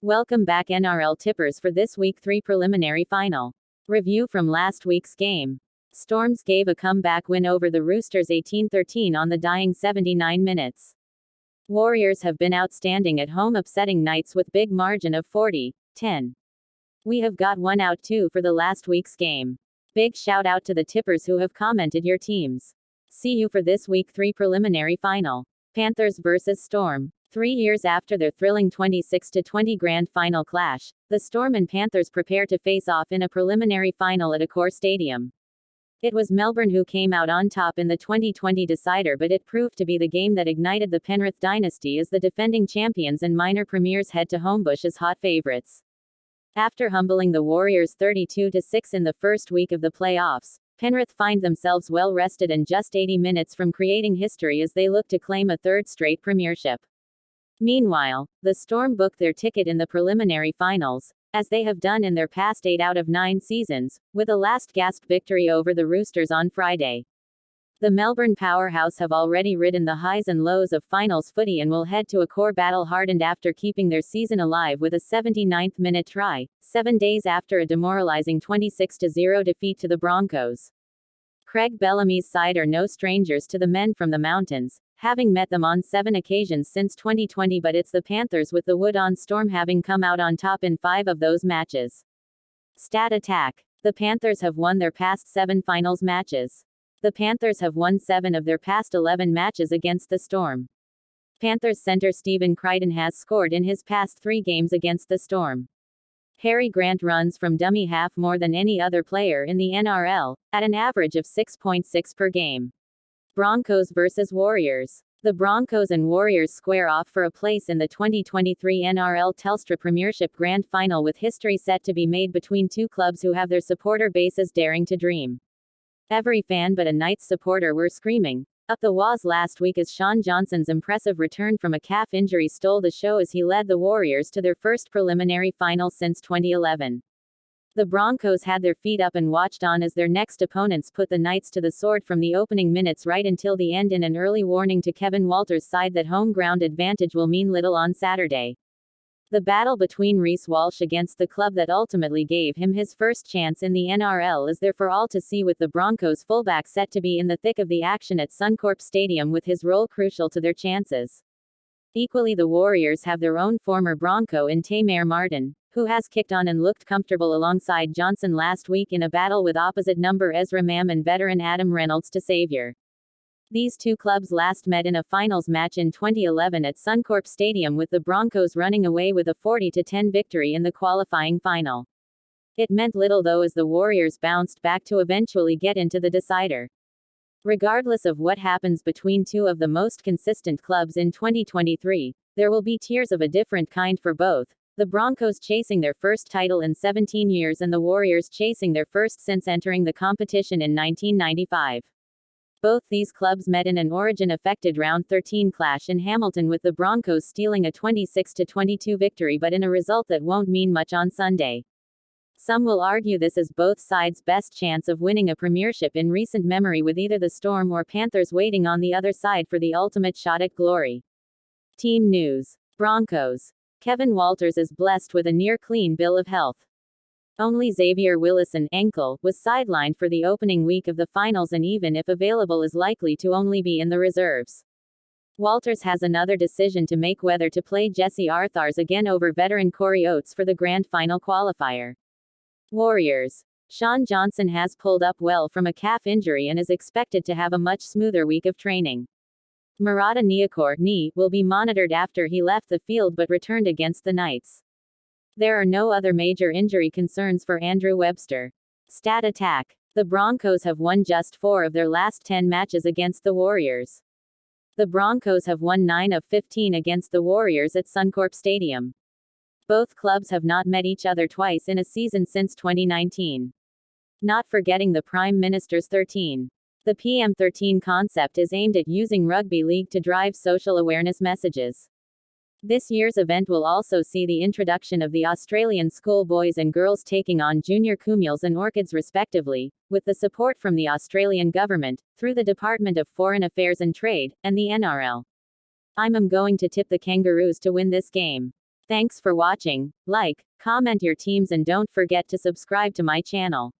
Welcome back NRL tippers for this week 3 preliminary final. Review from last week's game. Storms gave a comeback win over the Roosters 18-13 on the dying 79 minutes. Warriors have been outstanding at home, upsetting Knights with big margin of 40-10. We have got one out too for the last week's game. Big shout out to the tippers who have commented your teams. See you for this week 3 preliminary final. Panthers vs Storm. 3 years after their thrilling 26-20 grand final clash, the Storm and Panthers prepare to face off in a preliminary final at Accor Stadium. It was Melbourne who came out on top in the 2020 decider, but it proved to be the game that ignited the Penrith dynasty as the defending champions and minor premiers head to Homebush as hot favourites. After humbling the Warriors 32-6 in the first week of the playoffs, Penrith find themselves well rested and just 80 minutes from creating history as they look to claim a third straight premiership. Meanwhile, the Storm booked their ticket in the preliminary finals, as they have done in their past 8 out of 9 seasons, with a last-gasp victory over the Roosters on Friday. The Melbourne powerhouse have already ridden the highs and lows of finals footy and will head to Accor battle-hardened after keeping their season alive with a 79th-minute try, 7 days after a demoralising 26-0 defeat to the Broncos. Craig Bellamy's side are no strangers to the men from the mountains, having met them on 7 occasions since 2020, but it's the Panthers with the wood-on Storm having come out on top in 5 of those matches. Stat attack. The Panthers have won their past 7 finals matches. The Panthers have won 7 of their past 11 matches against the Storm. Panthers center Stephen Crichton has scored in his past 3 games against the Storm. Harry Grant runs from dummy half more than any other player in the NRL, at an average of 6.6 per game. Broncos vs Warriors. The Broncos and Warriors square off for a place in the 2023 NRL Telstra Premiership Grand Final, with history set to be made between two clubs who have their supporter bases daring to dream. Every fan but a Knights supporter were screaming up the waz last week as Sean Johnson's impressive return from a calf injury stole the show as he led the Warriors to their first preliminary final since 2011. The Broncos had their feet up and watched on as their next opponents put the Knights to the sword from the opening minutes right until the end, in an early warning to Kevin Walters' side that home ground advantage will mean little on Saturday. The battle between Reece Walsh against the club that ultimately gave him his first chance in the NRL is there for all to see, with the Broncos fullback set to be in the thick of the action at Suncorp Stadium with his role crucial to their chances. Equally, the Warriors have their own former Bronco in Tamar Martin, who has kicked on and looked comfortable alongside Johnson last week in a battle with opposite number Ezra Mam and veteran Adam Reynolds to savior. These two clubs last met in a finals match in 2011 at Suncorp Stadium, with the Broncos running away with a 40-10 victory in the qualifying final. It meant little though, as the Warriors bounced back to eventually get into the decider. Regardless of what happens between two of the most consistent clubs in 2023, there will be tears of a different kind for both, the Broncos chasing their first title in 17 years and the Warriors chasing their first since entering the competition in 1995. Both these clubs met in an Origin-affected Round 13 clash in Hamilton, with the Broncos stealing a 26-22 victory, but in a result that won't mean much on Sunday. Some will argue this is both sides' best chance of winning a premiership in recent memory, with either the Storm or Panthers waiting on the other side for the ultimate shot at glory. Team news. Broncos. Kevin Walters is blessed with a near-clean bill of health. Only Xavier Willison, ankle, was sidelined for the opening week of the finals, and even if available is likely to only be in the reserves. Walters has another decision to make, whether to play Jesse Arthars again over veteran Corey Oates for the grand final qualifier. Warriors. Sean Johnson has pulled up well from a calf injury and is expected to have a much smoother week of training. Murata Niokor, knee, will be monitored after he left the field but returned against the Knights. There are no other major injury concerns for Andrew Webster. Stat attack. The Broncos have won just 4 of their last 10 matches against the Warriors. The Broncos have won 9 of 15 against the Warriors at Suncorp Stadium. Both clubs have not met each other twice in a season since 2019. Not forgetting the Prime Minister's 13. The PM13 concept is aimed at using rugby league to drive social awareness messages. This year's event will also see the introduction of the Australian schoolboys and girls taking on junior Cumuls and Orchids respectively, with the support from the Australian government, through the Department of Foreign Affairs and Trade, and the NRL. I'm going to tip the Kangaroos to win this game. Thanks for watching. Like, comment your teams and don't forget to subscribe to my channel.